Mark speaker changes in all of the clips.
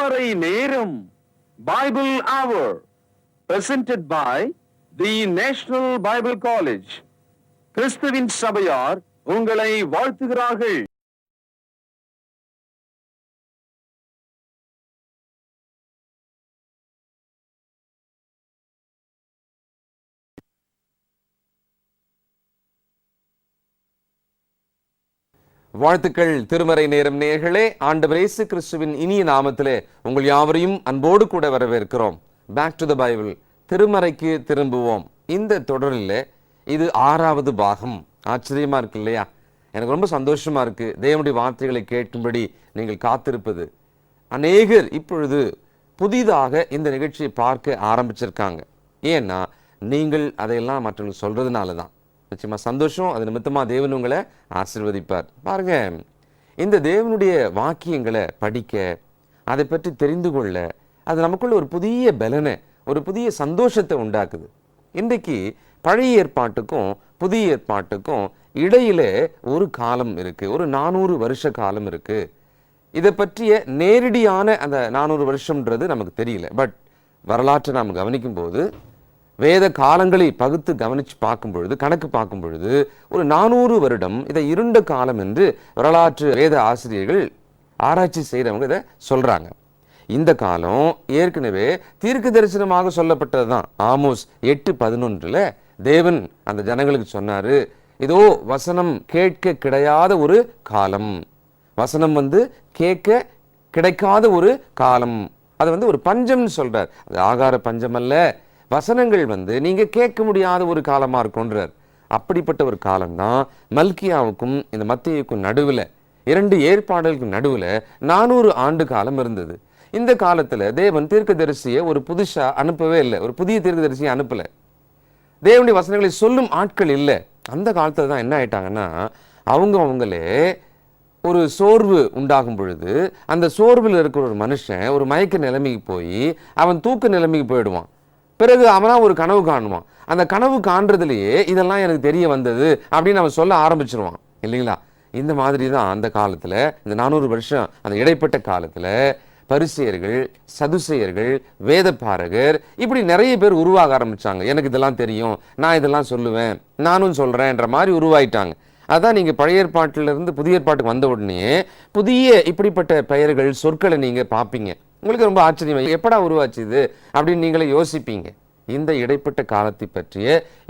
Speaker 1: திருமறை நேரம் பைபிள் அவர் presented by the National Bible College. கிறிஸ்துவின் சபையார் உங்களை வாழ்த்துகிறார்கள்.
Speaker 2: வாழ்த்துக்கள். திருமறை நேரம் நேயர்களே, ஆண்டவர் இயேசு கிறிஸ்துவின் இனிய நாமத்திலே உங்கள் யாவரையும் அன்போடு கூட வரவேற்கிறோம். பேக் டு த பைபிள், திருமறைக்கு திரும்புவோம். இந்த தொடரில் இது 6வது பாகம். ஆச்சரியமா இருக்கு இல்லையா? எனக்கு ரொம்ப சந்தோஷமா இருக்கு. தேவனுடைய வார்த்தைகளை கேட்கும்படி நீங்கள் காத்திருப்பது. அநேகர் இப்பொழுது புதிதாக இந்த நிகழ்ச்சியை பார்க்க ஆரம்பிச்சிருக்காங்க. ஏன்னா நீங்கள் அதையெல்லாம் மற்றவங்களுக்கு சொல்றதுனால தான். நிச்சயமா சந்தோஷம். அது நிமித்தமா தேவன் உங்களை ஆசீர்வதிப்பார். பாருங்க, இந்த தேவனுடைய வாக்கியங்களை படிக்க, அதை பற்றி தெரிந்து கொள்ள, அது நமக்குள்ள ஒரு புதிய பலனை, ஒரு புதிய சந்தோஷத்தை உண்டாக்குது. இன்றைக்கு பழைய ஏற்பாட்டுக்கும் புதிய ஏற்பாட்டுக்கும் இடையில ஒரு காலம் இருக்கு, ஒரு 400 வருஷ காலம் இருக்கு. இதை பற்றிய நேரடியான அந்த 400 வருஷம்ன்றது நமக்கு தெரியல. பட் வரலாற்றை நாம் கவனிக்கும் போது, வேத காலங்களை பகுத்து கவனித்து பார்க்கும் பொழுது, கணக்கு பார்க்கும் பொழுது, ஒரு 400 வருடம் இதை இருண்ட காலம் என்று வரலாற்று வேத ஆசிரியர்கள், ஆராய்ச்சி செய்கிறவங்க இதை சொல்றாங்க. இந்த காலம் ஏற்கனவே தீர்க்க தரிசனமாக சொல்லப்பட்டது தான். ஆமோஸ் 8:11 தேவன் அந்த ஜனங்களுக்கு சொன்னாரு, இதோ வசனம் கேட்க கிடையாத ஒரு காலம், வசனம் கேட்க கிடைக்காத ஒரு காலம். அது ஒரு பஞ்சம்னு சொல்றார். அது ஆகார பஞ்சம் அல்ல, வசனங்கள் நீங்க கேட்க முடியாத ஒரு காலமா இருக்கும்ன்றார். அப்படிப்பட்ட ஒரு காலம்தான் மல்கியாவுக்கும் இந்த மத்தேயுக்கும் நடுவில், 2 ஏற்பாடுகளுக்கும் நடுவில் 400 ஆண்டு காலம் இருந்தது. இந்த காலத்துல தேவன் தீர்க்கதரிசியை ஒரு புதுசா அனுப்பவே இல்லை, ஒரு புதிய தீர்க்கதரிசியை அனுப்பல. தேவனுடைய வசனங்களை சொல்லும் ஆட்கள் இல்லை. அந்த காலத்துல தான் என்ன ஆயிட்டாங்கன்னா, அவங்களே ஒரு சோர்வு உண்டாகும் பொழுது, அந்த சோர்வில் இருக்கிற ஒரு மனுஷன் ஒரு மயக்க நிலைமைக்கு போய் அவன் தூக்க நிலைமைக்கு போயிடுவான். பிறகு அவனா ஒரு கனவு காணுவான். அந்த கனவு காண்றதுலேயே இதெல்லாம் எனக்கு தெரிய வந்தது அப்படின்னு அவன் சொல்ல ஆரம்பிச்சிருவான் இல்லைங்களா? இந்த மாதிரி தான் அந்த காலத்துல, இந்த 400 வருஷம் அந்த இடைப்பட்ட காலத்துல பரிசேயர்கள், சதுசேயர்கள், வேதபாரகர், இப்படி நிறைய பேர் உருவாக ஆரம்பிச்சாங்க. எனக்கு இதெல்லாம் தெரியும், நான் இதெல்லாம் சொல்லுவேன், நானும் சொல்றேன்ற மாதிரி உருவாயிட்டாங்க. அதான் நீங்க பழைய ஏற்பாட்டிலிருந்து புதிய ஏற்பாட்டுக்கு வந்த உடனே புதிய இப்படிப்பட்ட பெயர்கள், சொற்களை நீங்க பார்ப்பீங்க. உங்களுக்கு ரொம்ப ஆச்சரியம், எப்படா உருவாச்சு இது அப்படின்னு நீங்களே யோசிப்பீங்க. இந்த இடைப்பட்ட காலத்தை பற்றிய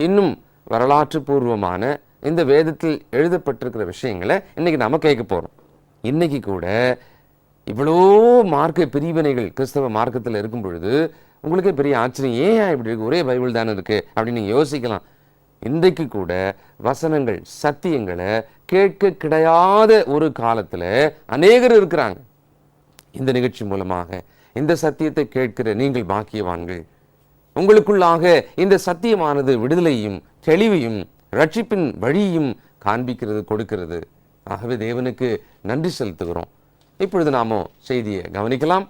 Speaker 2: இன்னும் வரலாற்று பூர்வமான இந்த வேதத்தில் எழுதப்பட்டிருக்கிற விஷயங்களை இன்னைக்கு நாம கேட்க போறோம். இன்னைக்கு கூட இவ்வளோ மார்க்க பிரிவினைகள் கிறிஸ்தவ மார்க்கத்தில் இருக்கும் பொழுது உங்களுக்கே பெரிய ஆச்சரியம், ஏன் இப்படி இருக்கு, ஒரே பைபிள் தானே இருக்கு அப்படின்னு நீங்க யோசிக்கலாம். இன்றைக்கு கூட வசனங்கள், சத்தியங்களை கேட்க கிடையாத ஒரு காலத்துல அநேகர் இருக்கிறாங்க. இந்த நிகழ்ச்சி மூலமாக இந்த சத்தியத்தை கேட்கிற நீங்கள் பாக்கியவான்கள். உங்களுக்குள்ளாக இந்த சத்தியமானது விடுதலையும் தெளிவையும் ரட்சிப்பின் வழியையும் காண்பிக்கிறது, கொடுக்கிறது. ஆகவே தேவனுக்கு நன்றி செலுத்துகிறோம். இப்பொழுது நாம செய்தியை கவனிக்கலாம்.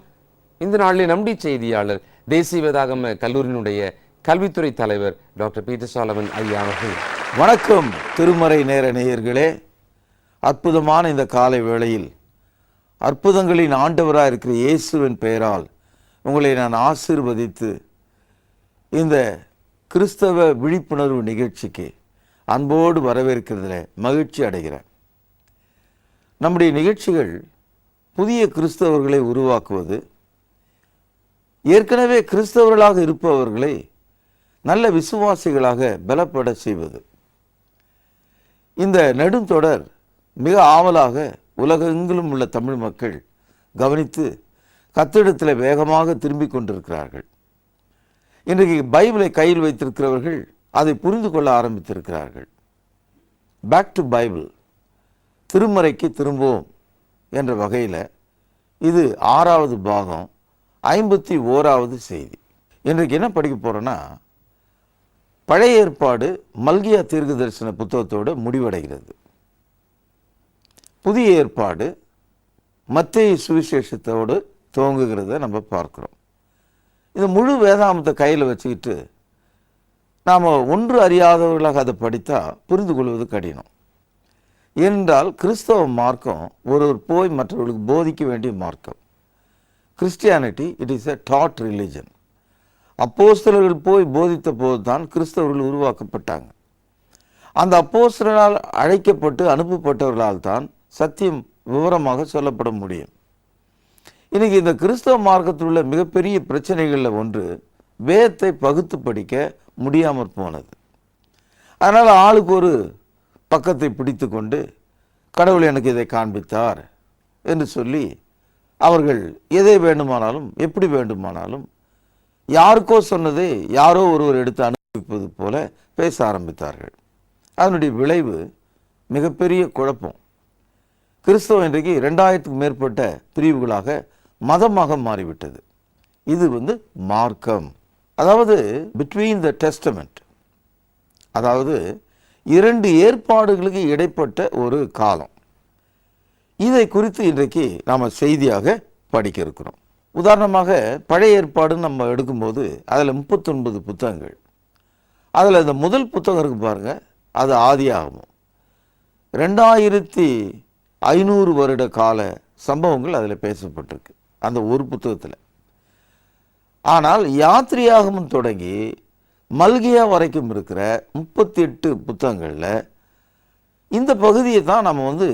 Speaker 2: இந்த நாளில் நம்முடைய செய்தியாளர் தேசிய வேதாகம கல்லூரியினுடைய கல்வித்துறை தலைவர் டாக்டர் பீட்டர் சாலமன் ஐயா அவர்கள்.
Speaker 3: வணக்கம் திருமறை நேர நேயர்களே. அற்புதமான இந்த காலை வேளையில் அற்புதங்களின் ஆண்டவராக இருக்கிற இயேசுவின் பெயரால் உங்களை நான் ஆசீர்வதித்து இந்த கிறிஸ்தவ விழிப்புணர்வு நிகழ்ச்சிக்கு அன்போடு வரவேற்கிறதுல மகிழ்ச்சி அடைகிறேன். நம்முடைய நிகழ்ச்சிகள் புதிய கிறிஸ்தவர்களை உருவாக்குவது, ஏற்கனவே கிறிஸ்தவர்களாக இருப்பவர்களை நல்ல விசுவாசிகளாக பலப்பட செய்வது. இந்த நெடுந்தொடர் மிக ஆவலாக உலகெங்கிலும் உள்ள தமிழ் மக்கள் கவனித்து கர்த்தரிடத்தில் வேகமாக திரும்பிக் கொண்டிருக்கிறார்கள். இன்றைக்கு பைபிளை கையில் வைத்திருக்கிறவர்கள் அதை புரிந்து கொள்ள ஆரம்பித்திருக்கிறார்கள். பேக் டு பைபிள், திருமறைக்கு திரும்புவோம் என்ற வகையில் இது 6வது பாகம், 51வது செய்தி. இன்றைக்கு என்ன படிக்க போறோன்னா, பழைய ஏற்பாடு மல்கியா தீர்க்க தரிசன புத்தகத்தோடு முடிவடைகிறது. புதிய ஏற்பாடு மத்தேயு சுவிசேஷத்தோடு துவங்குகிறத நம்ம பார்க்கிறோம். இந்த முழு வேதாமத்தை கையில் வச்சுக்கிட்டு நாம் ஒன்று அறியாதவர்களாக அதை படித்தா புரிந்து கொள்வது கடினம். ஏனென்றால் கிறிஸ்தவ மார்க்கம் ஒருவர் போய் மற்றவர்களுக்கு போதிக்க வேண்டிய மார்க்கம். Christianity it is a dot religion. அப்போஸ்தலர்கள் போய் போதித்த போது தான் கிறிஸ்தவர்கள் உருவாக்கப்பட்டாங்க. அந்த அப்போஸ்தலரால் அழைக்கப்பட்டு அனுப்பப்பட்டவர்களால் தான் சத்தியம் விவரமாக சொல்லப்பட முடியும். இன்னைக்கு இந்த கிறிஸ்தவ மார்க்கத்தில் உள்ள மிகப்பெரிய பிரச்சனைகளில் ஒன்று வேதத்தை பகுத்து படிக்க முடியாமற் போனது. அதனால் ஆளுக்கு ஒரு பக்கத்தை பிடித்து கொண்டு கடவுள் எனக்கு இதை காண்பித்தார் என்று சொல்லி அவர்கள் எதை வேண்டுமானாலும் எப்படி வேண்டுமானாலும் யாருக்கோ சொன்னதை யாரோ ஒருவர் எடுத்து அனுபவிப்பது போல பேச ஆரம்பித்தார்கள். அதனுடைய விளைவு மிகப்பெரிய குழப்பம். கிறிஸ்தவம் இன்றைக்கு 2000க்கும் மேற்பட்ட பிரிவுகளாக மதமாக மாறிவிட்டது. இது மார்க்கம், அதாவது பிட்வீன் த டெஸ்டமெண்ட், அதாவது 2 ஏற்பாடுகளுக்கு இடைப்பட்ட ஒரு காலம். இதை குறித்து இன்றைக்கு நாம் செய்தியாக படிக்க இருக்கிறோம். உதாரணமாக பழைய ஏற்பாடுன்னு நம்ம எடுக்கும்போது அதில் 39 புத்தகங்கள். அதில் இந்த முதல் புத்தகம் இருக்கு பாருங்க, அது ஆதியாகமம். 2500 வருட கால சம்பவங்கள் அதில் பேசப்பட்டிருக்கு அந்த ஒரு புத்தகத்தில். ஆனால் யாத்திரையாகமம் தொடங்கி மல்கியா வரைக்கும் இருக்கிற 38 புத்தகங்களில் இந்த பகுதியை தான் நம்ம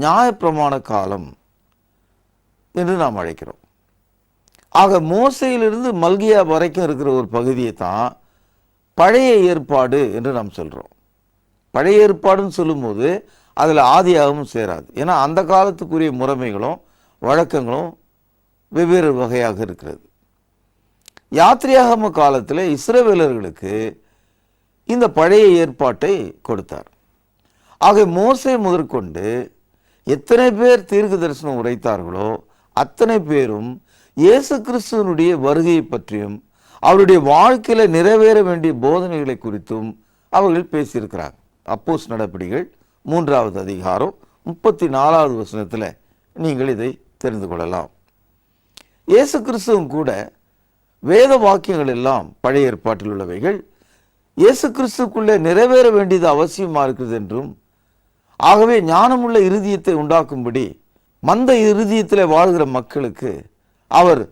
Speaker 3: நியாயப்பிரமாண காலம் என்று நாம் அழைக்கிறோம். ஆக மோசையிலிருந்து மல்கியா வரைக்கும் இருக்கிற ஒரு பகுதியை தான் பழைய ஏற்பாடு என்று நாம் சொல்கிறோம். பழைய ஏற்பாடுன்னு சொல்லும்போது அதில் ஆதியாகமும் சேராது. ஏன்னா அந்த காலத்துக்குரிய முறைமைகளும் வழக்கங்களும் வெவ்வேறு வகையாக இருக்கிறது. யாத்திரையாகம காலத்தில் இஸ்ரவேலர்களுக்கு இந்த பழைய ஏற்பாட்டை கொடுத்தார். ஆக மோசே முதற்கொண்டு எத்தனை பேர் தீர்க்க தரிசனம் உரைத்தார்களோ அத்தனை பேரும் இயேசு கிறிஸ்துவனுடைய வருகையை பற்றியும் அவருடைய வாழ்க்கையில் நிறைவேற வேண்டிய போதனைகளை குறித்தும் அவர்கள் பேசியிருக்கிறாங்க. அப்போஸ்தலர் நடபடிகள் 3வது அதிகாரம் 34வது வசனத்தில் நீங்கள் இதை தெரிந்து கொள்ளலாம். இயேசு கிறிஸ்துவும் கூட வேத வாக்கியங்கள் எல்லாம் பழைய ஏற்பாட்டில் உள்ளவைகள் இயேசு கிறிஸ்துக்குள்ளே நிறைவேற வேண்டியது அவசியமாக இருக்கிறது என்றும், ஆகவே ஞானமுள்ள இருதயத்தை உண்டாக்கும்படி மந்த இருதயத்தில் வாழ்கிற மக்களுக்கு அவர்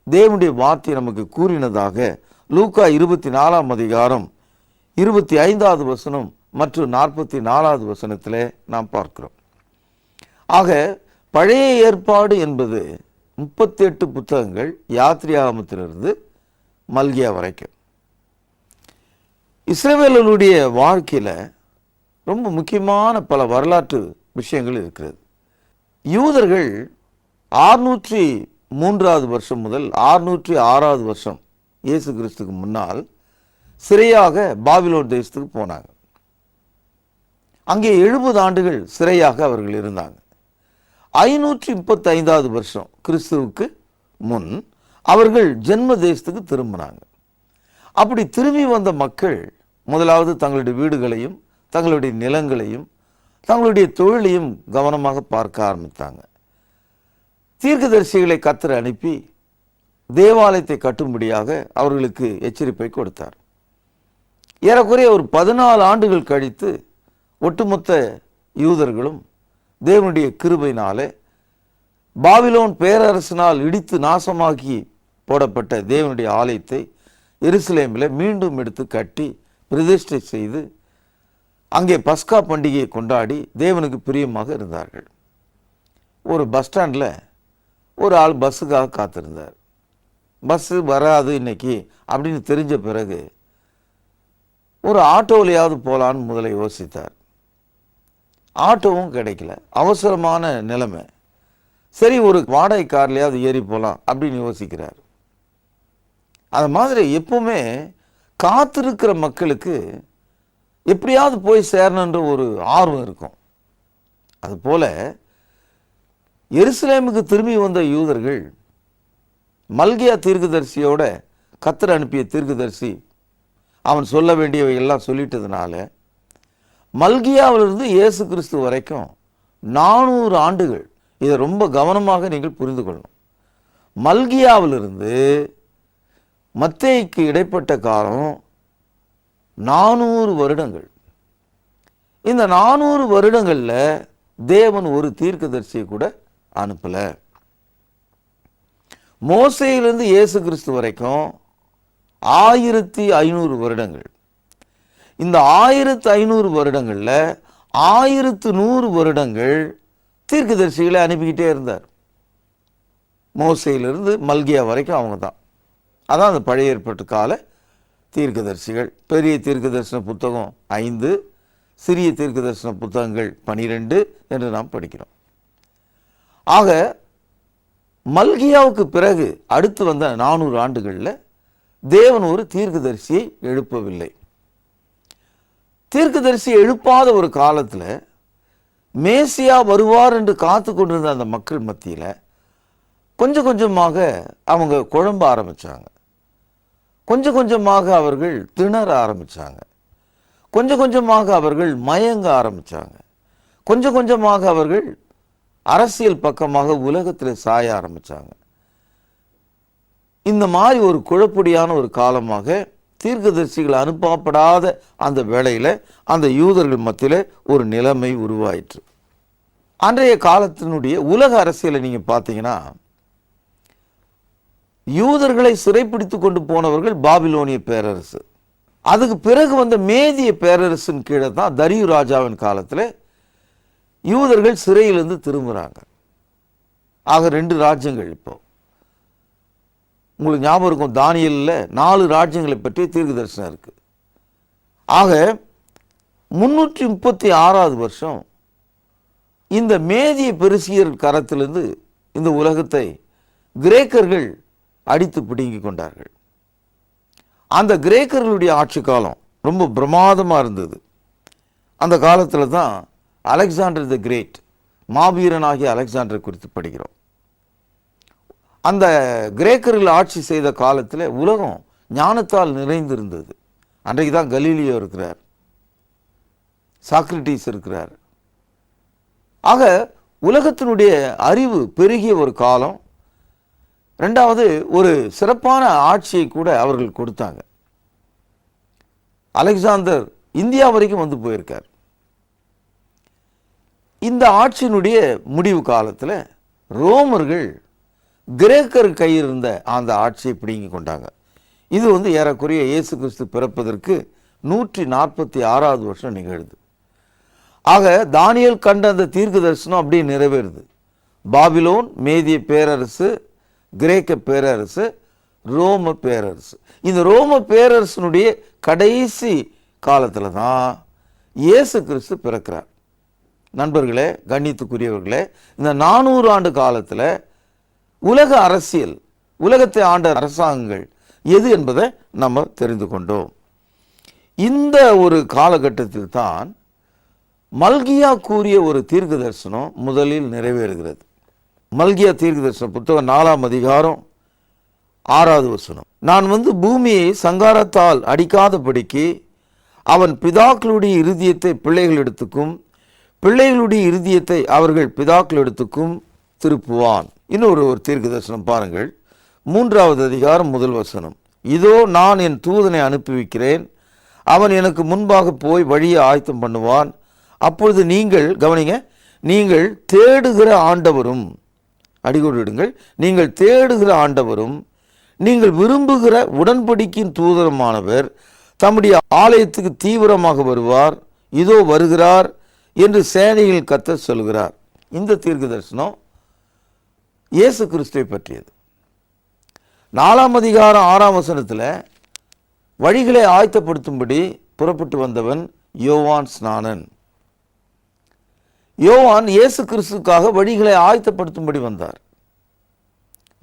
Speaker 3: தேவனுடைய வார்த்தை நமக்கு கூறினதாக லூக்கா 24ஆம் அதிகாரம் 25வது வசனம் மற்றும் 44வது வசனத்தில் நாம் பார்க்கிறோம். ஆக பழைய ஏற்பாடு என்பது 38 புத்தகங்கள் யாத்திரையாகமத்திலிருந்து மல்கியா வரைக்கும். இஸ்ரவேலர்களுடைய வாழ்க்கையில் ரொம்ப முக்கியமான பல வரலாற்று விஷயங்கள் இருக்கிறது. யூதர்கள் 603வது வருஷம் முதல் 606வது வருஷம் இயேசு கிறிஸ்துக்கு முன்னால் சிறையாக பாபிலோன் தேசத்துக்கு போனாங்க. அங்கே 70 ஆண்டுகள் சிறையாக அவர்கள் இருந்தாங்க. 535வது வருஷம் கிறிஸ்துவுக்கு முன் அவர்கள் ஜென்ம தேசத்துக்கு திரும்பினாங்க. அப்படி திரும்பி வந்த மக்கள் முதலாவது தங்களுடைய வீடுகளையும் தங்களுடைய நிலங்களையும் தங்களுடைய தொழிலையும் கவனமாக பார்க்க ஆரம்பித்தாங்க. தீர்க்கதரிசிகளை கர்த்தர் அனுப்பி தேவாலயத்தை கட்டும்படியாக அவர்களுக்கு எச்சரிப்பை கொடுத்தார். ஏறக்குறைய ஒரு 14 ஆண்டுகள் கழித்து ஒட்டுமொத்த யூதர்களும் தேவனுடைய கிருபையினாலே பாபிலோன் பேரரசினால் இடித்து நாசமாக்கி போடப்பட்ட தேவனுடைய ஆலயத்தை எருசலேமில் மீண்டும் எடுத்து கட்டி பிரதிஷ்டை செய்து அங்கே பஸ்கா பண்டிகையை கொண்டாடி தேவனுக்கு பிரியமாக இருந்தார்கள். ஒரு பஸ் ஸ்டாண்டில் ஒரு ஆள் பஸ்ஸுக்காக காத்திருந்தார். பஸ்ஸு வராது இன்னைக்கு அப்படின்னு தெரிஞ்ச பிறகு ஒரு ஆட்டோவிலையாவது போகலான்னு முதல்ல யோசித்தார். ஆட்டோவும் கிடைக்கல, அவசரமான நிலைமை. சரி, ஒரு வாடகை கார்லையாவது ஏறி போகலாம் அப்படின்னு யோசிக்கிறார். அது மாதிரி எப்பவுமே காத்திருக்கிற மக்களுக்கு எப்படியாவது போய் சேரணுன்ற ஒரு ஆர்வம் இருக்கும். அதுபோல எருசலேமுக்கு திரும்பி வந்த யூதர்கள் மல்கியா தீர்க்கதரிசியோட கர்த்தர் அனுப்பிய தீர்க்கதரிசி அவன் சொல்ல வேண்டியவை எல்லாம் சொல்லிட்டதுனால மல்கியாவிலிருந்து இயேசு கிறிஸ்து வரைக்கும் 400 ஆண்டுகள். இதை ரொம்ப கவனமாக நீங்கள் புரிந்து கொள்ளணும். மல்கியாவிலிருந்து மத்தேயுக்கு இடைப்பட்ட காலம் 400 வருடங்கள். இந்த 400 வருடங்களில் தேவன் ஒரு தீர்க்கதரிசியை கூட அனுப்பல. மோசேயிலிருந்து இயேசு கிறிஸ்து வரைக்கும் 1500 வருடங்கள். இந்த 1500 வருடங்களில் 1100 வருடங்கள் தீர்க்கதரிசிகளை அனுப்பிக்கிட்டே இருந்தார். மோசேயிலிருந்து மல்கியா வரைக்கும் அவங்க தான். அதான் அந்த பழைய ஏற்பாட்டு கால தீர்க்கதரிசிகள். பெரிய தீர்க்கதரிசன புத்தகம் 5, சிறிய தீர்க்கதரிசன புத்தகங்கள் 12 என்று நாம் படிக்கிறோம். ஆக மல்கியாவுக்கு பிறகு அடுத்து வந்த 400 ஆண்டுகளில் தேவன் ஒரு தீர்க்கதரிசியை எழுப்பவில்லை. தீர்க்கதரிசி எழுப்பாத ஒரு காலத்தில் மேசியா வருவார் என்று காத்து கொண்டிருந்த அந்த மக்கள் மத்தியில் கொஞ்சம் கொஞ்சமாக அவங்க குழம்ப ஆரம்பித்தாங்க. கொஞ்சம் கொஞ்சமாக அவர்கள் திணற ஆரம்பித்தாங்க. கொஞ்சம் கொஞ்சமாக அவர்கள் மயங்க ஆரம்பித்தாங்க. கொஞ்சம் கொஞ்சமாக அவர்கள் அரசியல் பக்கமாக உலகத்தில் சாய ஆரம்பித்தாங்க. இந்த மாதிரி ஒரு குழப்படியான ஒரு காலமாக தீர்க்கதரிசிகள் அனுப்பப்படாத அந்த வேளையில் அந்த யூதர்கள் மத்தியில் ஒரு நிலைமை உருவாயிற்று. அன்றைய காலத்தினுடைய உலக அரசியலை நீங்கள் பார்த்தீங்கன்னா, யூதர்களை சிறைப்பிடித்து கொண்டு போனவர்கள் பாபிலோனிய பேரரசு. அதுக்கு பிறகு வந்த மேதிய பேரரசின் கீழே தான் தரியு ராஜாவின் காலத்தில் யூதர்கள் சிறையிலிருந்து திரும்புகிறாங்க. ஆக 2 ராஜ்யங்கள். இப்போ உங்களுக்கு ஞாபகம் இருக்கும், தானியேலில் 4 ராஜ்யங்களை பற்றி தீர்க்க தரிசனம் இருக்கு. ஆக 336வது வருஷம் இந்த மேதிய பெருசியர் கரத்திலிருந்து இந்த உலகத்தை கிரேக்கர்கள் அடித்து பிடுங்கி கொண்டார்கள். அந்த கிரேக்கர்களுடைய ஆட்சி காலம் ரொம்ப பிரமாதமாக இருந்தது. அந்த காலத்தில் தான் அலெக்சாண்டர் தி கிரேட், மாவீரனாகிய அலெக்சாண்டர் குறித்து படிக்கிறோம். அந்த கிரேக்கர்கள் ஆட்சி செய்த காலத்தில் உலகம் ஞானத்தால் நிறைந்திருந்தது. அன்றைக்கு தான் கலீலியோ இருக்கிறார், சாக்ரட்டிஸ் இருக்கிறார். ஆக உலகத்தினுடைய அறிவு பெருகிய ஒரு காலம். 2வது ஒரு சிறப்பான ஆட்சியை கூட அவர்கள் கொடுத்தாங்க. அலெக்சாந்தர் இந்தியா வரைக்கும் வந்து போயிருக்கார். இந்த ஆட்சியினுடைய முடிவு காலத்தில் ரோமர்கள் கிரேக்கர் கையில் இருந்த அந்த ஆட்சியை பிடுங்கி கொண்டாங்க. இது ஏறக்குறைய இயேசு கிறிஸ்து பிறப்பதற்கு 146வது வருஷம் நிகழுது. ஆக தானியேல் கண்ட அந்த தீர்க்க தரிசனம் அப்படியே நிறைவேறுது. பாபிலோன், மேதிய பேரரசு, கிரேக்க பேரரசு, ரோம பேரரசு. இந்த ரோம பேரரசனுடைய கடைசி காலத்தில் தான் இயேசு கிறிஸ்து பிறக்கிறார். நண்பர்களே, கண்ணியத்துக்குரியவர்களே, இந்த 400 ஆண்டு காலத்தில் உலக அரசியல், உலகத்தை ஆண்ட அரசாங்கங்கள் எது என்பதை நம்ம தெரிந்து கொண்டோம். இந்த ஒரு காலகட்டத்தில் தான் மல்கியா கூறிய ஒரு தீர்க்க தரிசனம் முதலில் நிறைவேறுகிறது. மல்கியா தீர்க்க தரிசன புத்தகம் 4ஆம் அதிகாரம் 6வது வசனம். நான் பூமியை சங்காரத்தால் அடிக்காதபடிக்கு அவன் பிதாக்களுடைய இருதயத்தை பிள்ளைகளிடத்துக்கும் பிள்ளைகளுடைய இருதயத்தை அவர்கள் பிதாக்களிடத்துக்கும் திருப்புவான். இன்னொரு தீர்க்க தரிசனம் பாருங்கள், 3வது அதிகாரம் 1 வசனம். இதோ நான் என் தூதனை அனுப்பி வைக்கிறேன், அவன் எனக்கு முன்பாக போய் வழியை ஆயத்தம் பண்ணுவான். அப்பொழுது நீங்கள் கவனிங்க, நீங்கள் தேடுகிற ஆண்டவரும், அடிக்கோடிடுங்கள், நீங்கள் தேடுகிற ஆண்டவரும் நீங்கள் விரும்புகிற உடன்படிக்கையின் தூதரமானவர் தம்முடைய ஆலயத்துக்கு தீவிரமாக வருவார், இதோ வருகிறார் என்று சேனையில் கர்த்தர் சொல்கிறார். இந்த தீர்க்க தரிசனம் இயேசு கிறிஸ்துவை பற்றியது. 4ஆம் அதிகாரம் 6ஆம் வசனத்தில் வழிகளை ஆயத்தப்படுத்தும்படி புறப்பட்டு வந்தவன் யோவான் ஸ்நானன். யோவான் இயேசு கிறிஸ்துக்காக வழிகளை ஆயத்தப்படுத்தும்படி வந்தார்.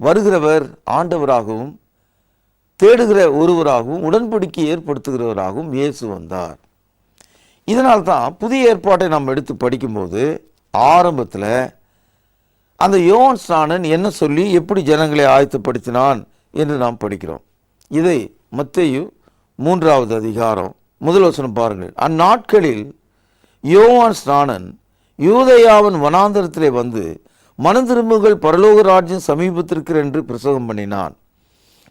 Speaker 3: வருகிறவர் ஆண்டவராகவும் தேடுகிற ஒருவராகவும் உடன்படிக்கை ஏற்படுத்துகிறவராகவும் இயேசு வந்தார். இதனால்தான் புதிய ஏற்பாட்டை நாம் எடுத்து படிக்கும்போது ஆரம்பத்தில் அந்த யோவான் ஸ்நானன் என்ன சொல்லி எப்படி ஜனங்களை ஆயத்தப்படுத்தினான் என்று நாம் படிக்கிறோம். இதை மத்தேயு 3வது அதிகாரம் 1 வசனம் பாருங்கள். அந்நாட்களில் யோவான் ஸ்நானன் யூதேயாவின் வனாந்தரத்திலே வந்து மனம் திரும்புங்கள், பரலோக ராஜ்யம் சமீபத்திற்கு என்று பிரசங்கம் பண்ணினான்.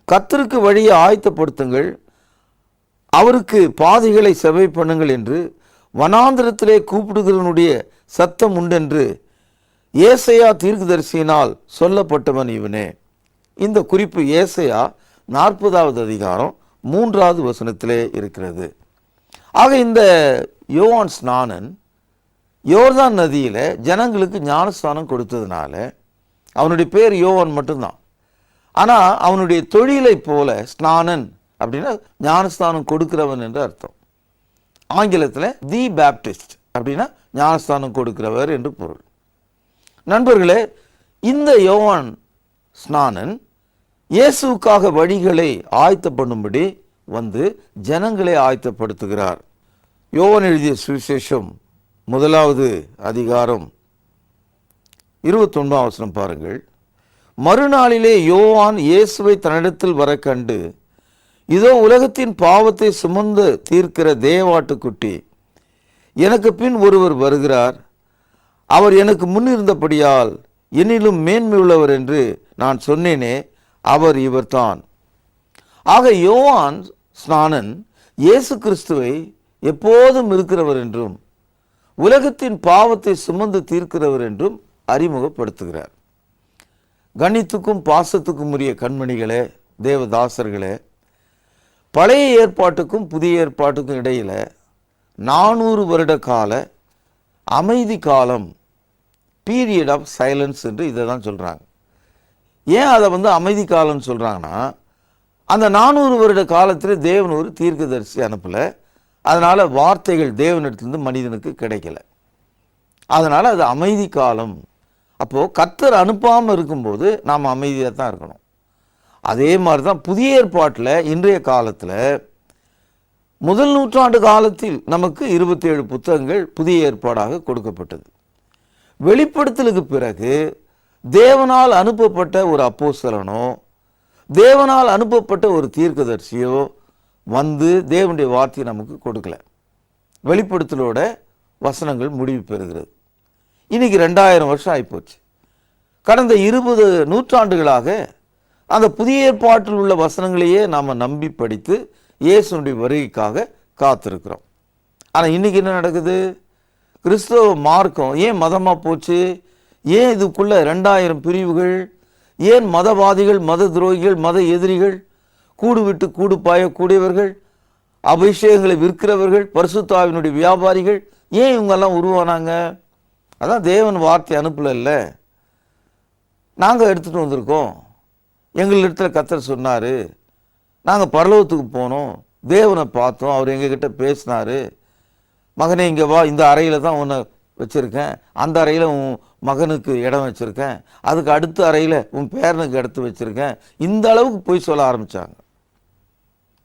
Speaker 3: கர்த்தருக்கு வழியை ஆயத்தப்படுத்துங்கள், அவருக்கு பாதைகளை செவை பண்ணுங்கள் என்று வனாந்தரத்திலே கூப்பிடுகிறவனுடைய சத்தம் உண்டென்று ஏசாயா தீர்க்கதரிசியினால் சொல்லப்பட்டவன் இவனே. இந்த குறிப்பு ஏசாயா 40வது அதிகாரம் 3வது வசனத்திலே இருக்கிறது. ஆக இந்த யோவான் ஸ்நானன் யோர்தான் நதியில் ஜனங்களுக்கு ஞானஸ்தானம் கொடுத்ததுனால அவனுடைய பேர் யோவான் மட்டும்தான். ஆனால் அவனுடைய தொழிலை போல ஸ்நானன் அப்படின்னா ஞானஸ்தானம் கொடுக்கிறவன் என்று அர்த்தம். ஆங்கிலத்தில் தி பேப்டிஸ்ட் அப்படின்னா ஞானஸ்தானம் கொடுக்கிறவர் என்று பொருள். நண்பர்களே, இந்த யோவான் ஸ்நானன் இயேசுவுக்காக வழிகளை ஆயத்த பண்ணும்படி வந்து ஜனங்களை ஆயத்தப்படுத்துகிறார். யோவான் எழுதிய சுவிசேஷம் 1வது அதிகாரம் 21ஆம் வசனம் பாருங்கள். மறுநாளிலே யோவான் இயேசுவை தன்னிடத்தில் வர கண்டு, இதோ உலகத்தின் பாவத்தை சுமந்து தீர்க்கிற தேவாட்டுக்குட்டி, எனக்கு பின் ஒருவர் வருகிறார், அவர் எனக்கு முன்னிருந்தபடியால் என்னிலும் மேன்மையுள்ளவர் என்று நான் சொன்னேனே, அவர் இவர்தான். ஆக யோவான் ஸ்நானன் இயேசு கிறிஸ்துவை எப்போதும் இருக்கிறவர் என்றும் உலகத்தின் பாவத்தை சுமந்து தீர்க்கிறவர் என்றும் அறிமுகப்படுத்துகிறார். கண்ணியத்துக்கும் பாசத்துக்கும் உரிய கண்மணிகளே, தேவதாசர்களே, பழைய ஏற்பாட்டுக்கும் புதிய ஏற்பாட்டுக்கும் இடையில 400 வருட கால அமைதி காலம், பீரியட் ஆஃப் சைலன்ஸ் என்று இதை தான் சொல்கிறாங்க. ஏன் அதை அமைதி காலம்னு சொல்கிறாங்கன்னா, அந்த 400 வருட காலத்தில் தேவன் ஒரு தீர்க்கதரிசி அனுப்பலை. அதனால் வார்த்தைகள் தேவனிடத்திலிருந்து மனிதனுக்கு கிடைக்கல. அதனால் அது அமைதி காலம். அப்போது கர்த்தர் அனுப்பாமல் இருக்கும்போது நாம் அமைதியாக தான் இருக்கணும். அதே மாதிரி தான் புதிய ஏற்பாட்டில் இன்றைய காலத்தில் முதல் நூற்றாண்டு காலத்தில் நமக்கு 27 புத்தகங்கள் புதிய ஏற்பாடாக கொடுக்கப்பட்டது. வெளிப்படுத்தலுக்கு பிறகு தேவனால் அனுப்பப்பட்ட ஒரு அப்போஸ்தலனோ தேவனால் அனுப்பப்பட்ட ஒரு தீர்க்கதரிசியோ வந்து தேவனுடைய வார்த்தையை நமக்கு கொடுக்கல. வெளிப்படுத்தலோட வசனங்கள் முடிவு பெறுகிறது. இன்னைக்கு 2000 வருஷம் ஆகிப்போச்சு. கடந்த 20 நூற்றாண்டுகளாக அந்த புதிய ஏற்பாட்டில் உள்ள வசனங்களையே நாம் நம்பி படித்து இயேசுனுடைய வருகைக்காக காத்திருக்கிறோம். ஆனால் இன்னைக்கு என்ன நடக்குது? கிறிஸ்தவ மார்க்கம் ஏன் மதமாக போச்சு? ஏன் இதுக்குள்ள 2000 பிரிவுகள்? ஏன் மதவாதிகள், மத துரோகிகள், மத எதிரிகள், கூடு விட்டு கூடு பாயக்கூடியவர்கள், அபிஷேகங்களை விற்கிறவர்கள், பரிசுத்தாவினுடைய வியாபாரிகள், ஏன் இவங்கெல்லாம் உருவானாங்க? அதான் தேவன் வார்த்தை அனுப்பல, நாங்கள் எடுத்துகிட்டு வந்திருக்கோம். எங்களிடத்தில் கர்த்தர் சொன்னார், நாங்கள் பரலோகத்துக்கு போனோம், தேவனை பார்த்தோம், அவர் எங்ககிட்ட பேசினார். மகனே இங்கே வா, இந்த அறையில் தான் உன்னை வச்சுருக்கேன், அந்த அறையில் உன் மகனுக்கு இடம் வச்சுருக்கேன், அதுக்கு அடுத்த அறையில் உன் பேரனுக்கு எடுத்து வச்சுருக்கேன். இந்த அளவுக்கு போய் சொல்ல ஆரம்பித்தாங்க.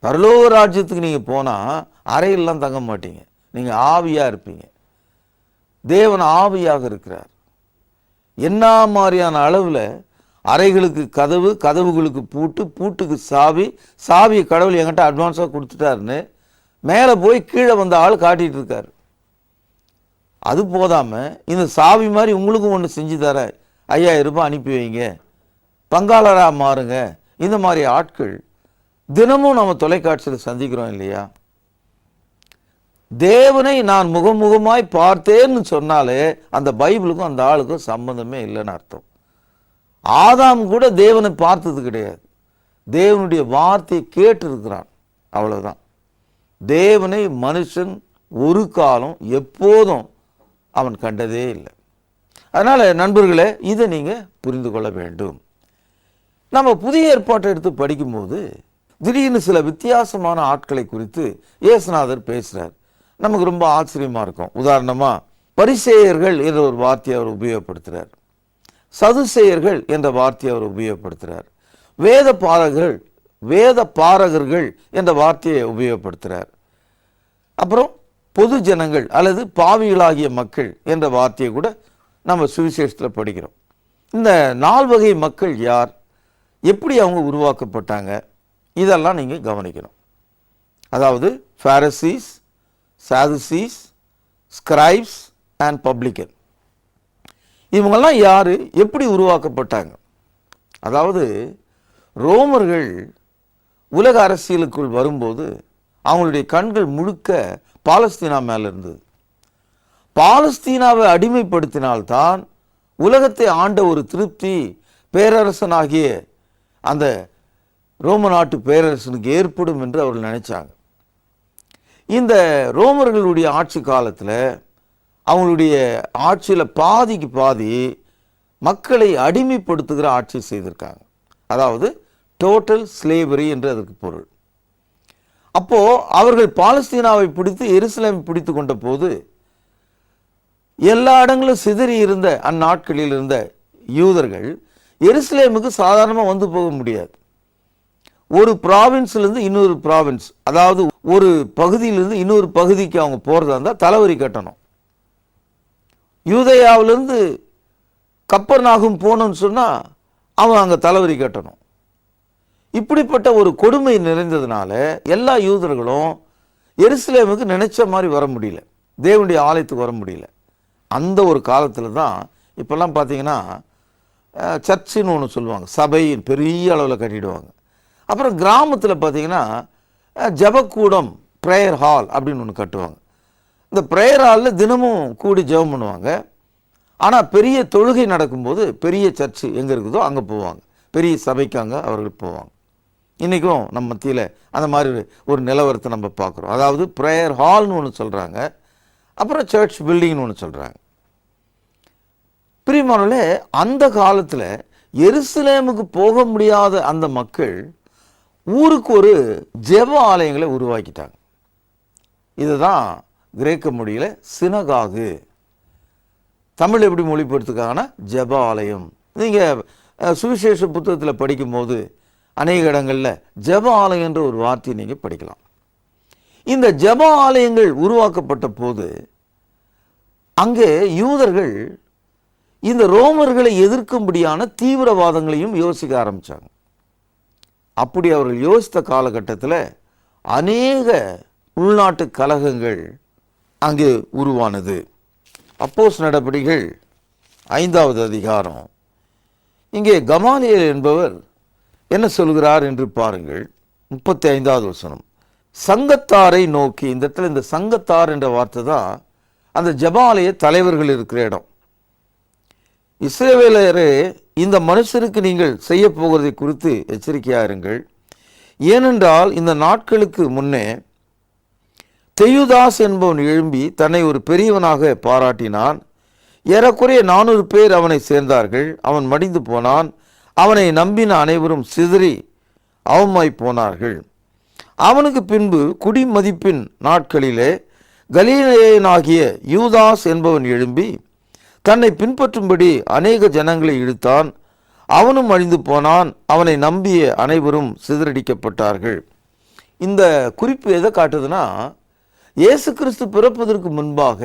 Speaker 3: பரலோக ராஜ்யத்துக்கு நீங்கள் போனால் அறையிலலாம் தங்க மாட்டீங்க, நீங்கள் ஆவியாக இருப்பீங்க. தேவன் ஆவியாக இருக்கிறார். என்ன மாதிரியான அளவில் அறைகளுக்கு கதவு, கதவுகளுக்கு பூட்டு, பூட்டுக்கு சாவி, சாவியை கடவுள் என்கிட்ட அட்வான்ஸாக கொடுத்துட்டாருன்னு மேலே போய் கீழே வந்த ஆள் காட்டிகிட்டு இருக்கார். அது போதாமல் இந்த சாவி மாதிரி உங்களுக்கும் ஒன்று செஞ்சு தர, 5000 ரூபாய் அனுப்பி வைங்க, பங்காளராக மாறுங்க. இந்த மாதிரி ஆட்கள் தினமும் நம்ம தொலைக்காட்சியில் சந்திக்கிறோம் இல்லையா? தேவனை நான் முகமுகமாய் பார்த்தேன்னு சொன்னாலே அந்த பைபிளுக்கும் அந்த ஆளுக்கும் சம்பந்தமே இல்லைன்னு அர்த்தம். ஆதாம் கூட தேவனை பார்த்தது கிடையாது, தேவனுடைய வார்த்தையை கேட்டு இருக்கிறான், அவ்வளவுதான். தேவனை மனுஷன் ஒரு காலம் எப்போதும் அவன் கண்டதே இல்லை. அதனால நண்பர்களே, இதை நீங்க புரிந்து கொள்ள வேண்டும். நம்ம புதிய ஏற்பாட்டை எடுத்து படிக்கும்போது திடீர்னு சில வித்தியாசமான ஆட்களை குறித்து இயேசுநாதர் பேசுறார். நமக்கு ரொம்ப ஆச்சரியமா இருக்கும். உதாரணமா பரிசேயர்கள் என்ற ஒரு வார்த்தையை அவர் உபயோகப்படுத்துறார், சதுசேயர்கள் என்ற வார்த்தையை அவர் உபயோகப்படுத்துறார், வேத பாரகர்கள் என்ற வார்த்தையை உபயோகப்படுத்துறார். அப்புறம் பொது ஜனங்கள் அல்லது பாவிகளாகிய மக்கள் என்ற வார்த்தையை கூட நம்ம சுவிசேஷத்தில் படிக்கிறோம். இந்த 4 வகை மக்கள் யார், எப்படி அவங்க உருவாக்கப்பட்டாங்க, இதெல்லாம் நீங்கள் கவனிக்கணும். அதாவது பாரிசீஸ், சாதுசீஸ், ஸ்கிரைப்ஸ் அண்ட் பப்ளிகன், இவங்கெல்லாம் யாரு, எப்படி உருவாக்கப்பட்டாங்க? அதாவது ரோமர்கள் உலக அரசியலுக்குள் வரும்போது அவங்களுடைய கண்கள் முழுக்க பாலஸ்தீனா மேல இருந்தது. பாலஸ்தீனாவை அடிமைப்படுத்தினால்தான் உலகத்தை ஆண்ட ஒரு திருப்தி பேரரசனாகிய அந்த ரோம நாட்டு பேரரசனுக்கு ஏற்படும் என்று அவர்கள் நினைச்சாங்க. இந்த ரோமர்களுடைய ஆட்சி காலத்தில் அவங்களுடைய ஆட்சியில் பாதிக்கு பாதி மக்களை அடிமைப்படுத்துகிற ஆட்சி செய்திருக்காங்க. அதாவது டோட்டல் ஸ்லேவரி என்று அதற்கு பொருள். அப்போ அவர்கள் பாலஸ்தீனாவை பிடித்து எருசலேமை பிடித்து கொண்ட போது எல்லா இடங்களும் சிதறி இருந்த அந்நாட்களில் இருந்த யூதர்கள் எருசலேமுக்கு சாதாரணமாக வந்து போக முடியாது. ஒரு ப்ராவின்ஸ்லேருந்து இன்னொரு ப்ராவின்ஸ், அதாவது ஒரு பகுதியிலிருந்து இன்னொரு பகுதிக்கு அவங்க போகிறதா இருந்தால் தலைவரி கட்டணும். யூதேயாவிலிருந்து கப்பர்நாகும் போகணும்னு சொன்னால் அவன் அங்கே தலைவரி கட்டணும். இப்படிப்பட்ட ஒரு கொடுமை நிறைந்ததுனால எல்லா யூதர்களும் எருசலேமுக்கு நினைச்ச மாதிரி வர முடியல, தேவனுடைய ஆலயத்துக்கு வர முடியல. அந்த ஒரு காலத்தில் தான் இப்போல்லாம் பார்த்தீங்கன்னா சர்ச்சுன்னு ஒன்று சொல்லுவாங்க, சபையின் பெரிய அளவில் கட்டிடுவாங்க. அப்புறம் கிராமத்தில் பார்த்தீங்கன்னா ஜபக்கூடம், ப்ரேயர் ஹால் அப்படின்னு ஒன்று கட்டுவாங்க. இந்த ப்ரேயர் ஹாலில் தினமும் கூடி ஜெபம் பண்ணுவாங்க. ஆனால் பெரிய தொழுகை நடக்கும்போது பெரிய சர்ச்சு எங்கே இருக்குதோ அங்கே போவாங்க, பெரிய சபைக்கு அங்கே அவர்கள் போவாங்க. இன்றைக்கும் நம்ம மத்தியில் அந்த மாதிரி ஒரு நிலவரத்தை நம்ம பார்க்குறோம். அதாவது ப்ரேயர் ஹால்னு ஒன்று சொல்கிறாங்க, அப்புறம் சர்ச் பில்டிங்னு ஒன்று சொல்கிறாங்க. பிரியமானவர்களே, அந்த காலத்தில் எருசலேமுக்கு போக முடியாத அந்த மக்கள் ஊருக்கு ஒரு ஜெப ஆலயங்களை உருவாக்கிட்டாங்க. இதுதான் கிரேக்க மொழியில் சினகாகு, தமிழ் எப்படி மொழிபெயர்த்துக்காங்கன்னா ஜெப ஆலயம். நீங்கள் சுவிசேஷ புத்தகத்தில் படிக்கும்போது அநேக இடங்களில் ஜெப ஆலயம் என்ற ஒரு வார்த்தையை நீங்கள் படிக்கலாம். இந்த ஜெப ஆலயங்கள் உருவாக்கப்பட்ட போது அங்கே யூதர்கள் இந்த ரோமர்களை எதிர்க்கும்படியான தீவிரவாதங்களையும் யோசிக்க ஆரம்பித்தாங்க. அப்படி அவர்கள் யோசித்த காலகட்டத்தில் அநேக உள்நாட்டு கலகங்கள் அங்கே உருவானது. அப்போஸ்தலர் நடபடிகள் 5வது அதிகாரம். இங்கே கமாலியேல் என்பவர் என்ன சொல்கிறார் என்று பாருங்கள். 35வது வசனம். சங்கத்தாரை நோக்கி, இந்த இடத்துல இந்த சங்கத்தார் என்ற வார்த்தை தான் அந்த ஜெபாலய தலைவர்கள் இருக்கிற இடம். இஸ்ரவேலரே, இந்த மனுஷருக்கு நீங்கள் செய்ய போகிறதை குறித்து எச்சரிக்கையாயிருங்கள். ஏனென்றால் இந்த நாட்களுக்கு முன்னே தெயுதாஸ் என்பவன் எழும்பி தன்னை ஒரு பெரியவனாக பாராட்டினான். ஏறக்குறைய 400 பேர் அவனை சேர்ந்தார்கள். அவன் மடிந்து போனான். அவனை நம்பின அனைவரும் சிதறி அவமாய் போனார்கள். அவனுக்கு பின்பு குடிமதிப்பின் நாட்களிலே கலீலேயனாகிய யூதாஸ் என்பவன் எழும்பி தன்னை பின்பற்றும்படி அநேக ஜனங்களை இழுத்தான். அவனும் அழிந்து போனான். அவனை நம்பிய அனைவரும் சிதறடிக்கப்பட்டார்கள். இந்த குறிப்பு எதை காட்டுதுன்னா, இயேசு கிறிஸ்து பிறப்பதற்கு முன்பாக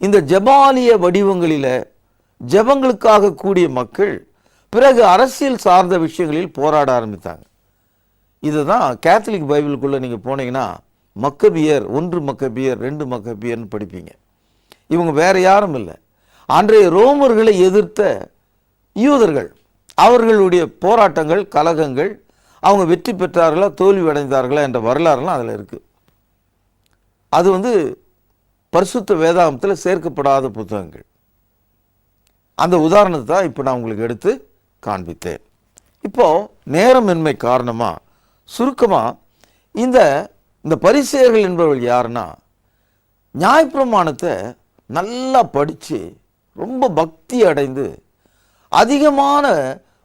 Speaker 3: இந்த ஜெபாலிய வடிவங்களில் ஜெபங்களுக்காக கூடிய மக்கள் பிறகு அரசியல் சார்ந்த விஷயங்களில் போராட ஆரம்பித்தாங்க. இதுதான் கேத்தலிக் பைபிளுக்குள்ளே நீங்கள் போனீங்கன்னா மக்கபியர் 1 மக்கபியர் 2 மக்கபியர்னு படிப்பீங்க. இவங்க வேற யாரும் இல்லை, அன்றைய ரோமர்களை எதிர்த்த யூதர்கள். அவர்களுடைய போராட்டங்கள், கலகங்கள், அவங்க வெற்றி பெற்றார்களா தோல்வி அடைந்தார்களா என்ற வரலாறுலாம் அதில் இருக்குது. அது பரிசுத்த வேதாகமத்தில் சேர்க்கப்படாத புத்தகங்கள். அந்த உதாரணத்தை தான் இப்போ நான் உங்களுக்கு எடுத்து காண்பித்தேன். இப்போது நேரமின்மை காரணமாக சுருக்கமாக இந்த பரிசேயர்கள் என்பவர்கள் யாருன்னா, நியாயப்பிரமாணத்தை நல்லா படித்து ரொம்ப பக்தி அடைந்து அதிகமான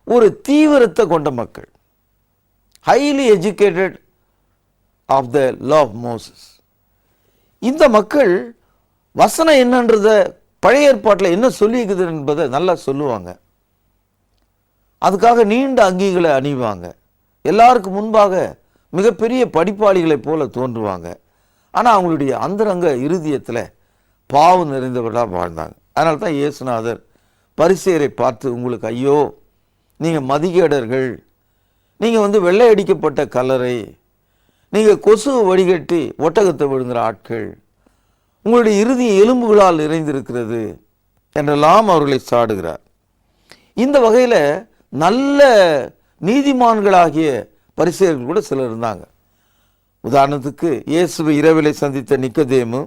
Speaker 3: ஒரு தீவிரத்தை கொண்ட மக்கள், highly educated of the law of Moses. இந்த மக்கள் வசனம் என்னன்றத பழைய ஏற்பாட்டில் என்ன சொல்லியிருக்குது என்பதை நல்லா சொல்லுவாங்க. அதுக்காக நீண்ட அங்கிகளை அணிவாங்க. எல்லாருக்கும் முன்பாக மிகப்பெரிய படிப்பாளிகளைப் போல தோன்றுவாங்க. ஆனால் அவங்களுடைய அந்தரங்க இருதயத்தில் பாவம் நிறைந்தவர்களாக வாழ்ந்தாங்க. அதனால தான் இயேசுநாதர் பரிசேயரை பார்த்து, உங்களுக்கு ஐயோ, நீங்கள் மதிகேடர்கள், நீங்கள் வெள்ளை அடிக்கப்பட்ட கல்லறை, நீங்கள் கொசு வடிகட்டி ஒட்டகத்தை விழுங்குற ஆட்கள், உங்களுடைய இறுதி எலும்புகளால் நிறைந்திருக்கிறது என்றெல்லாம் அவர்களை சாடுகிறார். இந்த வகையில் நல்ல நீதிமான்களாகிய பரிசேயர்கள் கூட சிலர் இருந்தாங்க. உதாரணத்துக்கு இயேசுவை இரவிலே சந்தித்த நிக்கதேமு,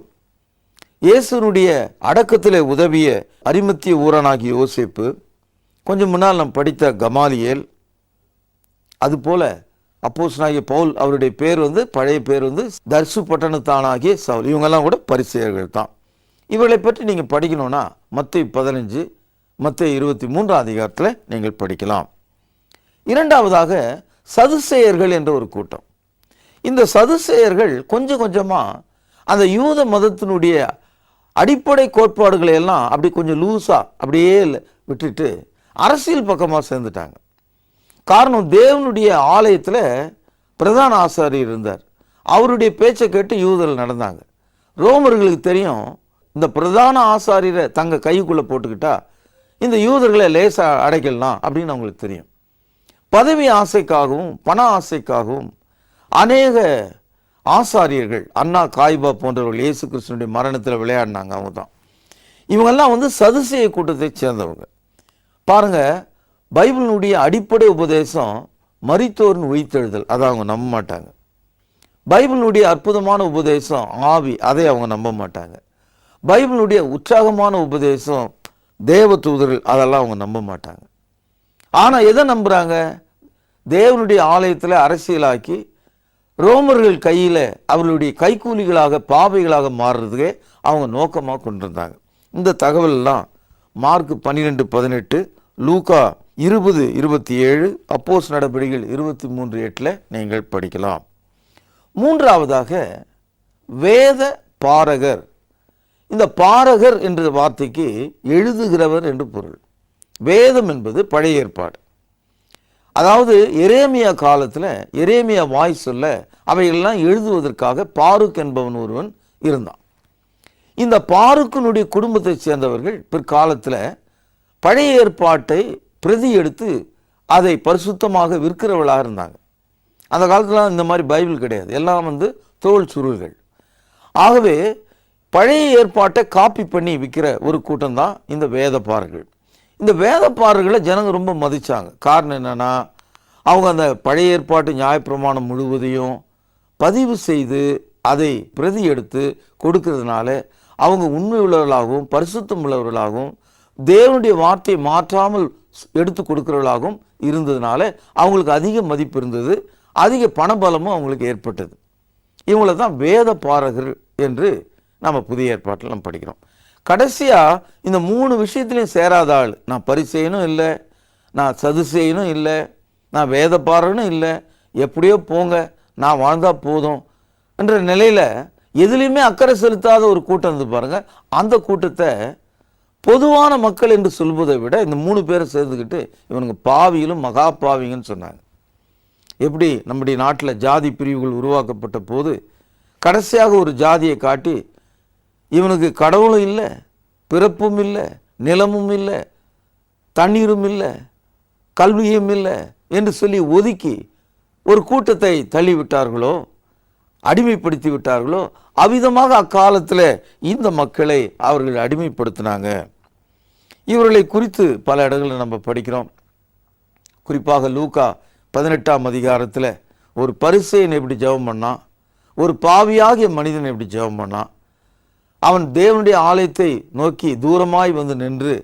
Speaker 3: இயேசுனுடைய அடக்கத்தில் உதவிய அரிமத்திய ஊரனாகிய யோசேப்பு, கொஞ்சம் முன்னால் நாம் படித்த கமாலியேல், அதுபோல அப்போஸ்தலனாகிய பவுல், அவருடைய பேர் பழைய பேர் தர்சு பட்டணத்தானாகிய சவுல். இவங்கெல்லாம் கூட பரிசேயர்கள் தான். இவர்களை பற்றி நீங்கள் படிக்கணும்னா மத்தேயு 15, மத்தேயு 23 அதிகாரத்தில் நீங்கள் படிக்கலாம். இரண்டாவதாக சதுசேயர்கள் என்ற ஒரு கூட்டம். இந்த சதுசேயர்கள் கொஞ்சம் கொஞ்சமாக அந்த யூத மதத்தினுடைய அடிப்படை கோட்பாடுகளை எல்லாம் அப்படி கொஞ்சம் லூஸாக அப்படியே விட்டுட்டு அரசியல் பக்கமாக சேர்ந்துட்டாங்க. காரணம், தேவனுடைய ஆலயத்தில் பிரதான ஆசாரியர் இருந்தார். அவருடைய பேச்சை கேட்டு யூதர்கள் நடந்தாங்க. ரோமர்களுக்கு தெரியும், இந்த பிரதான ஆசாரியரை தங்க கைக்குள்ளே போட்டுக்கிட்டா இந்த யூதர்களை லேசாக அடைக்கலாம் அப்படின்னு அவங்களுக்கு தெரியும். பதவி ஆசைக்காகவும் பண ஆசைக்காகவும் அநேக ஆசாரியர்கள், அண்ணா காய்பா போன்றவர்கள் இயேசு கிறிஸ்துனுடைய மரணத்தில் விளையாடினாங்க. அவங்க தான் இவங்கெல்லாம் சதுசேய கூட்டத்தை சேர்ந்தவங்க. பாருங்க, பைபிளினுடைய அடிப்படை உபதேசம் மரித்தோரின் உயிர்த்தெழுதல், அதை அவங்க நம்ப மாட்டாங்க. பைபிளினுடைய அற்புதமான உபதேசம் ஆவி, அதை அவங்க நம்ப மாட்டாங்க. பைபிளுடைய உற்சாகமான உபதேசம் தேவ தூதர்கள், அதெல்லாம் அவங்க நம்ப மாட்டாங்க. ஆனால் எதை நம்புகிறாங்க? தேவனுடைய ஆலயத்தில் அரசியலாக்கி ரோமர்கள் கையில் அவர்களுடைய கைக்கூலிகளாக பாவைகளாக மாறுறதுக்கே அவங்க நோக்கமாக கொண்டிருந்தாங்க. இந்த தகவல்லாம் மார்க் 12:18, லூக்கா 20:27, அப்போஸ் நடபடிகள் 23:8 நீங்கள் படிக்கலாம். மூன்றாவதாக வேத பாரகர். இந்த பாரகர் என்ற வார்த்தைக்கு எழுதுகிறவர் என்று பொருள். வேதம் என்பது பழைய ஏற்பாடு. அதாவது எரேமியா காலத்தில் எரேமியா வாய் சொல்ல அவைகளெல்லாம் எழுதுவதற்காக பாருக் என்பவன் ஒருவன் இருந்தான். இந்த பாருக்கினுடைய குடும்பத்தை சேர்ந்தவர்கள் பிற்காலத்தில் பழைய ஏற்பாட்டை பிரதி எடுத்து அதை பரிசுத்தமாக விற்கிறவர்களாக இருந்தாங்க. அந்த காலத்தில் இந்த மாதிரி பைபிள் கிடையாது, எல்லாம் தோல் சுருள்கள். ஆகவே பழைய ஏற்பாட்டை காப்பி பண்ணி விற்கிற ஒரு கூட்டம் தான் இந்த வேதப்பாரர்கள். இந்த வேதப்பாரர்களை ஜனங்க ரொம்ப மதித்தாங்க. காரணம் என்னென்னா, அவங்க அந்த பழைய ஏற்பாட்டு நியாயப்பிரமாணம் முழுவதையும் பதிவு செய்து அதை பிரதி எடுத்து கொடுக்கறதுனால அவங்க உண்மை உள்ளவர்களாகவும் பரிசுத்தம் உள்ளவர்களாகவும் தேவனுடைய வார்த்தையை மாற்றாமல் எடுத்து கொடுக்கிறவர்களாகவும் இருந்ததுனால அவங்களுக்கு அதிக மதிப்பு இருந்தது, அதிக பணபலமும் அவங்களுக்கு ஏற்பட்டது. இவங்கள தான் வேத பாரகர் என்று நம்ம புதிய ஏற்பாட்டில் நம்ம படிக்கிறோம். கடைசியாக இந்த 3 விஷயத்துலையும் சேராத ஆள், நான் பரிசேயனும் இல்லை, நான் சதுசேயனும் இல்லை, நான் வேத பாரகனும் இல்லை, எப்படியோ போங்க, நான் வாழ்ந்தால் போதும் என்ற நிலையில் எதுலேயுமே அக்கறை செலுத்தாத ஒரு கூட்டம் இருந்து பாருங்கள். அந்த கூட்டத்தை பொதுவான மக்கள் என்று சொல்வதை விட இந்த 3 பேரை சேர்ந்துக்கிட்டு இவனுங்க பாவிகளும் மகா பாவிங்கன்னு சொன்னாங்க. எப்படி நம்முடைய நாட்டில் ஜாதி பிரிவுகள் உருவாக்கப்பட்ட போது கடைசியாக ஒரு ஜாதியை காட்டி இவனுக்கு கடவுளும் இல்லை, பிறப்பும் இல்லை, நிலமும் இல்லை, தண்ணீரும் இல்லை, கல்வியும் இல்லை என்று சொல்லி ஒதுக்கி ஒரு கூட்டத்தை தள்ளிவிட்டார்களோ, அடிமைப்படுத்தி விட்டார்களோ, அவ்விதமாக அக்காலத்தில் இந்த மக்களை அவர்கள் அடிமைப்படுத்தினாங்க. இவர்களை குறித்து பல இடங்களில் நம்ம படிக்கிறோம். குறிப்பாக லூக்கா 18ஆம் அதிகாரத்தில் ஒரு பரிசேயன் எப்படி ஜெபம் பண்ணான், ஒரு பாவியாகிய மனிதன் எப்படி ஜெபம் பண்ணான். அவன் தேவனுடைய ஆலயத்தை நோக்கி தூரமாய் நின்று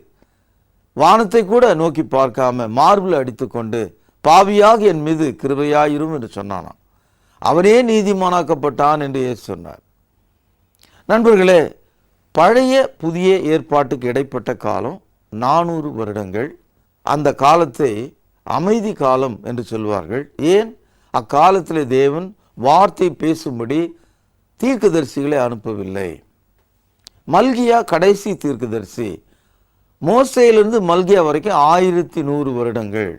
Speaker 3: வானத்தை கூட நோக்கி பார்க்காம மார்பில் அடித்து கொண்டு பாவியாக என் மீது கிருபையாயிரும் என்று சொன்னானாம். அவனே நீதிமானாக்கப்பட்டான் என்று இயேசு சொன்னார். நண்பர்களே, பழைய புதிய ஏற்பாட்டுக்கு இடைப்பட்ட காலம் 400 வருடங்கள். அந்த காலத்தை அமைதி காலம் என்று சொல்வார்கள். ஏன்? அக்காலத்தில் தேவன் வார்த்தை பேசும்படி தீர்க்கதரிசிகளை அனுப்பவில்லை. மல்கியா கடைசி தீர்க்கதரிசி. மோசேயிலிருந்து மல்கியா வரைக்கும் 1100 வருடங்கள்.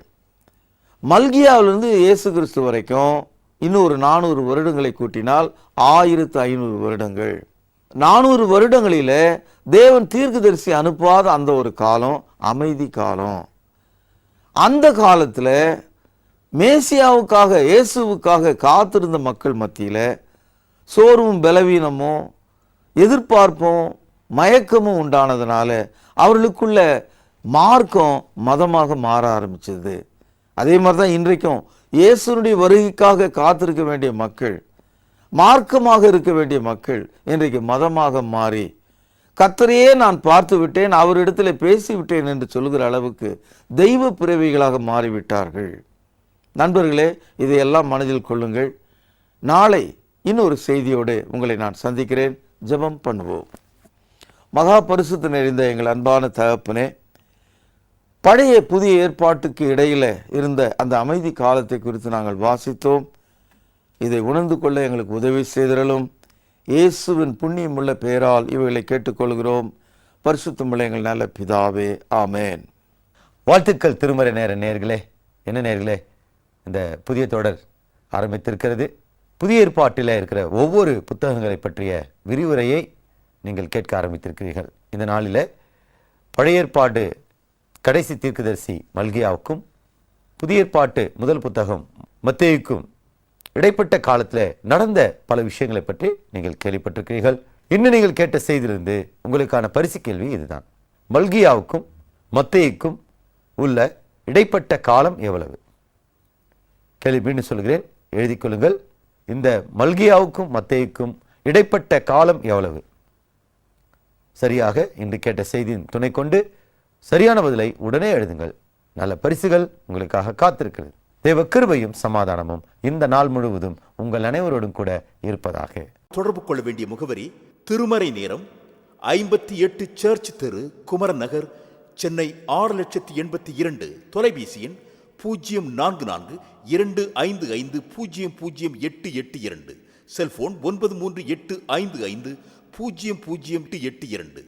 Speaker 3: மல்கியாவிலிருந்து இயேசு கிறிஸ்து வரைக்கும் இன்னொரு 400 வருடங்களை கூட்டினால் 1500 வருடங்கள். 400 வருடங்களில் தேவன் தீர்க்கதரிசி அனுப்பாத அந்த ஒரு காலம் அமைதி காலம். அந்த காலத்தில் மேசியாவுக்காக இயேசுவுக்காக காத்திருந்த மக்கள் மத்தியில் சோர்வும் பலவீனமும் எதிர்பார்ப்பும் மயக்கமும் உண்டானதுனால அவர்களுக்குள்ள மார்க்கம் மதமாக மாற ஆரம்பிச்சது. அதே மாதிரி தான் இன்றைக்கும் இயேசுனுடைய வருகைக்காக காத்திருக்க வேண்டிய மக்கள், மார்க்கமாக இருக்க வேண்டிய மக்கள் இன்றைக்கு மதமாக மாறி கர்த்தரையே நான் பார்த்து விட்டேன், அவரிடத்தில் பேசிவிட்டேன் என்று சொல்கிற அளவுக்கு தெய்வ பிறவிகளாக மாறிவிட்டார்கள். நண்பர்களே, இதையெல்லாம் மனதில் கொள்ளுங்கள். நாளை இன்னொரு செய்தியோடு உங்களை நான் சந்திக்கிறேன். ஜெபம் பண்ணுவோம். மகா பரிசுத்த நிறைந்த எங்கள் அன்பான தகப்பனே, பழைய புதிய ஏற்பாட்டுக்கு இடையில இருந்த அந்த அமைதி காலத்தை குறித்து நாங்கள் வாசித்தோம். இதை உணர்ந்து கொள்ள எங்களுக்கு உதவி செய்திடலும். இயேசுவின் புண்ணியமுள்ள பெயரால் இவைகளை கேட்டுக்கொள்கிறோம். பரிசுத்தமுள்ள எங்கள் நல்ல பிதாவே, ஆமேன்.
Speaker 4: வாழ்த்துக்கள் திருமறை நேர்களே. என்ன நேர்களே, இந்த புதிய தொடர் ஆரம்பித்திருக்கிறது. புதிய ஏற்பாட்டில் இருக்கிற ஒவ்வொரு புத்தகங்களை பற்றிய விரிவுரையை நீங்கள் கேட்க ஆரம்பித்திருக்கிறீர்கள். இந்த நாளில் பழைய ஏற்பாடு கடைசி தீர்க்கதரிசி மல்கியாவுக்கும், புதிய ஏற்பாட்டு முதல் புத்தகம் மத்தேயுக்கும் இடைப்பட்ட காலத்தில் நடந்த பல விஷயங்களை பற்றி நீங்கள் கேள்விப்பட்டிருக்கிறீர்கள். இன்னும் நீங்கள் கேட்ட செய்தியிலிருந்து உங்களுக்கான பரிசு கேள்வி இதுதான். மல்கியாவுக்கும் மத்தேயுக்கும் உள்ள இடைப்பட்ட காலம் எவ்வளவு? கேள்வி மீண்டும் சொல்கிறேன், எழுதிக் கொள்ளுங்கள். இந்த மல்கியாவுக்கும் மத்தேயுக்கும் இடைப்பட்ட காலம் எவ்வளவு? சரியாக இன்று கேட்ட செய்தியின் துணை கொண்டு சரியான பதிலை உடனே எழுதுங்கள். நல்ல பரிசுகள் உங்களுக்காக காத்திருக்கிறது. தேவ கிருபையும் சமாதானமும் இந்த நாள் முழுவதும் உங்கள் அனைவரோடும் கூட இருப்பதாக.
Speaker 5: தொடர்பு கொள்ள வேண்டிய முகவரி: திருமறை நேரம், 58 சர்ச் தெரு, குமரன் நகர், சென்னை 6,82,000. தொலைபேசி எண் 044255008882. செல்போன் 9385500882.